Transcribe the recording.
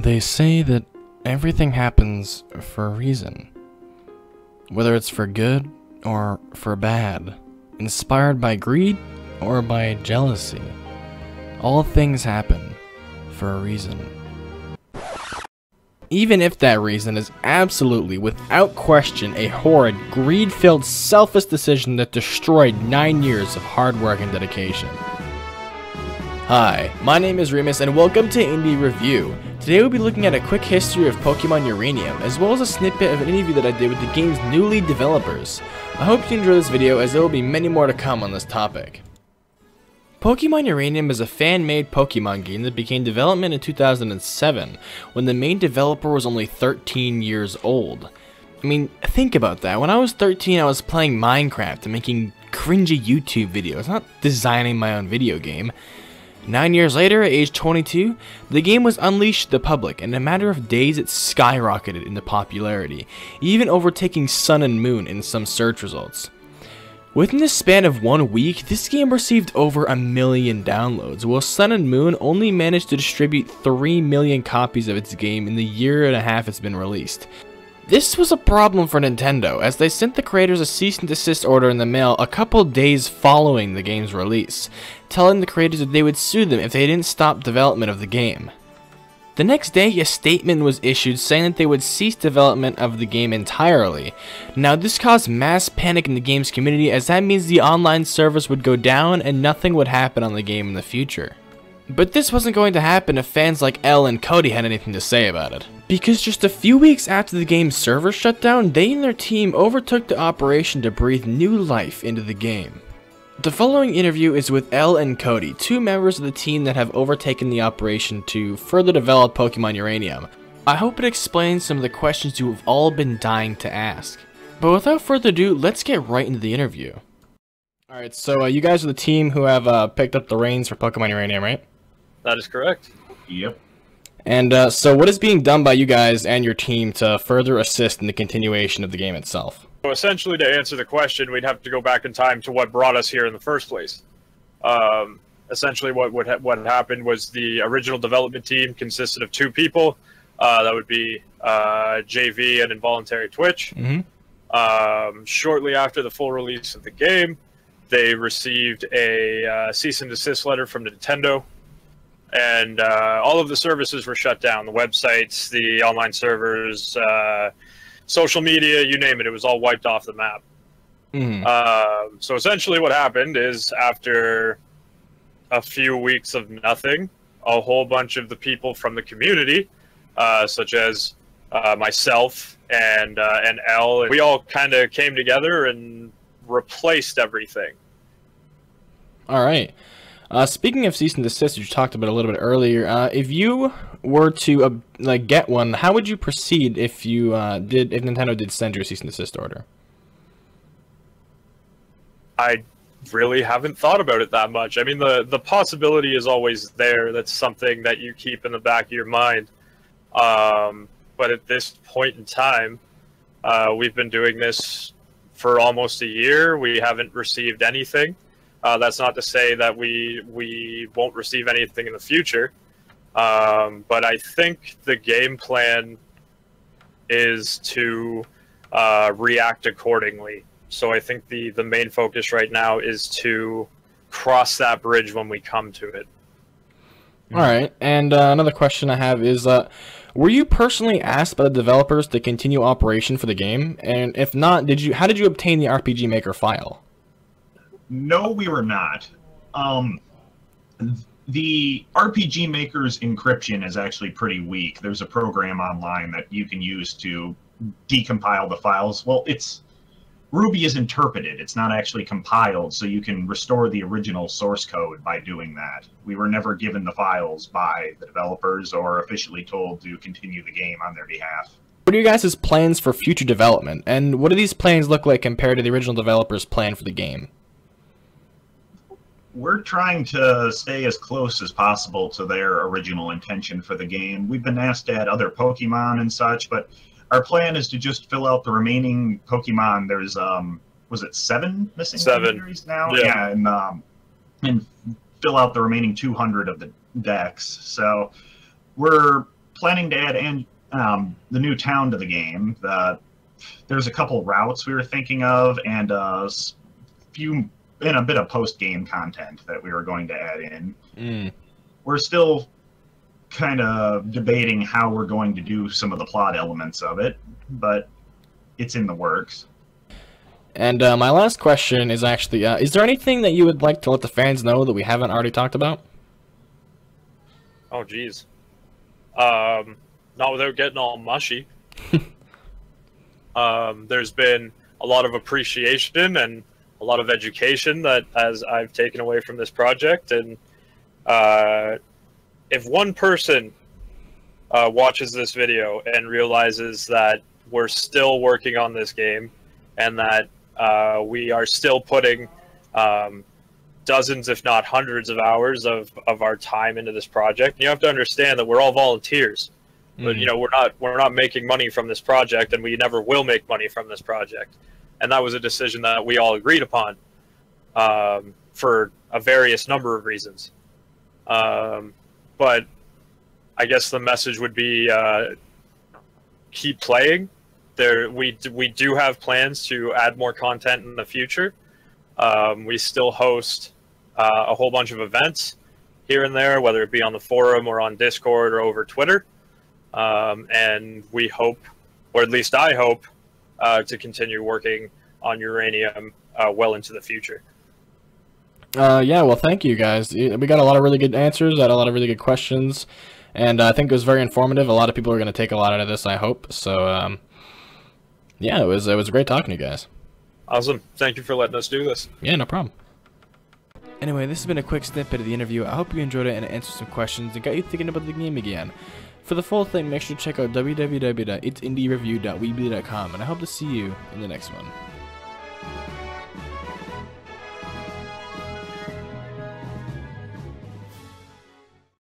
They say that everything happens for a reason. Whether it's for good or for bad, inspired by greed or by jealousy, all things happen for a reason. Even if that reason is absolutely, without question, a horrid, greed-filled, selfish decision that destroyed 9 years of hard work and dedication. Hi, my name is Remus and welcome to Indie Review. Today we'll be looking at a quick history of Pokemon Uranium, as well as a snippet of an interview that I did with the game's new lead developers. I hope you enjoy this video, as there will be many more to come on this topic. Pokemon Uranium is a fan-made Pokemon game that began development in 2007, when the main developer was only 13 years old. I mean, think about that. When I was 13, I was playing Minecraft and making cringy YouTube videos, not designing my own video game. 9 years later, at age 22, the game was unleashed to the public, and in a matter of days it skyrocketed into popularity, even overtaking Sun and Moon in some search results. Within the span of 1 week, this game received over 1 million downloads, while Sun and Moon only managed to distribute 3 million copies of its game in the year and a half it's been released. This was a problem for Nintendo, as they sent the creators a cease and desist order in the mail a couple days following the game's release, telling the creators that they would sue them if they didn't stop development of the game. The next day, a statement was issued saying that they would cease development of the game entirely. Now, this caused mass panic in the game's community, as that means the online servers would go down and nothing would happen on the game in the future. But this wasn't going to happen if fans like Elle and Cody had anything to say about it. Because just a few weeks after the game's server shut down, they and their team overtook the operation to breathe new life into the game. The following interview is with Elle and Cody, two members of the team that have overtaken the operation to further develop Pokemon Uranium. I hope it explains some of the questions you have all been dying to ask. But without further ado, let's get right into the interview. Alright, so you guys are the team who have picked up the reins for Pokemon Uranium, right? That is correct. Yep. And so what is being done by you guys and your team to further assist in the continuation of the game itself? So essentially, to answer the question, we'd have to go back in time to what brought us here in the first place. Essentially, what happened was the original development team consisted of 2 people. That would be JV and Involuntary Twitch. Mm-hmm. Shortly after the full release of the game, they received a cease and desist letter from Nintendo. And all of the services were shut down. The websites, the online servers, social media, you name it. It was all wiped off the map. Mm-hmm. So essentially what happened is, after a few weeks of nothing, a whole bunch of the people from the community, such as myself and Elle, we all kind of came together and replaced everything. All right. Speaking of cease and desist, you talked about it a little bit earlier. If you were to get one, how would you proceed if you if Nintendo did send you a cease and desist order? I really haven't thought about it that much. I mean, the possibility is always there. That's something that you keep in the back of your mind. But at this point in time, we've been doing this for almost a year. We haven't received anything. That's not to say that we won't receive anything in the future, but I think the game plan is to react accordingly. So I think the main focus right now is to cross that bridge when we come to it. All right, and another question I have is, were you personally asked by the developers to continue operation for the game? And if not, how did you obtain the RPG Maker file? No, we were not. The RPG Maker's encryption is actually pretty weak. There's a program online that you can use to decompile the files. Well, Ruby is interpreted. It's not actually compiled, so you can restore the original source code by doing that. We were never given the files by the developers or officially told to continue the game on their behalf. What are your guys' plans for future development, and what do these plans look like compared to the original developers' plan for the game? We're trying to stay as close as possible to their original intention for the game. We've been asked to add other Pokemon and such, but our plan is to just fill out the remaining Pokemon. There's, was it 7 missing legendaries now? Yeah, and fill out the remaining 200 of the decks. So we're planning to add the new town to the game. There's a couple routes we were thinking of, and a bit of post-game content that we were going to add in. We're still kind of debating how we're going to do some of the plot elements of it, but it's in the works. And my last question is actually, is there anything that you would like to let the fans know that we haven't already talked about? Oh, geez. Not without getting all mushy. There's been a lot of appreciation and a lot of education that I've taken away from this project, and if one person watches this video and realizes that we're still working on this game and that we are still putting dozens, if not hundreds of hours of our time into this project, you have to understand that we're all volunteers. But, you know, we're not making money from this project, and we never will make money from this project. And that was a decision that we all agreed upon for a various number of reasons. But I guess the message would be keep playing. We do have plans to add more content in the future. We still host a whole bunch of events here and there, whether it be on the forum or on Discord or over Twitter. And we hope, or at least I hope, to continue working on Uranium well into the future. Yeah, well, thank you guys. We got a lot of really good answers, had a lot of really good questions, and I think it was very informative. A lot of people are going to take a lot out of this, I hope. So, yeah, it was great talking to you guys. Awesome. Thank you for letting us do this. Yeah, no problem. Anyway, this has been a quick snippet of the interview. I hope you enjoyed it and it answered some questions and got you thinking about the game again. For the full thing, make sure to check out www.it'sindiereview.weebly.com, and I hope to see you in the next one.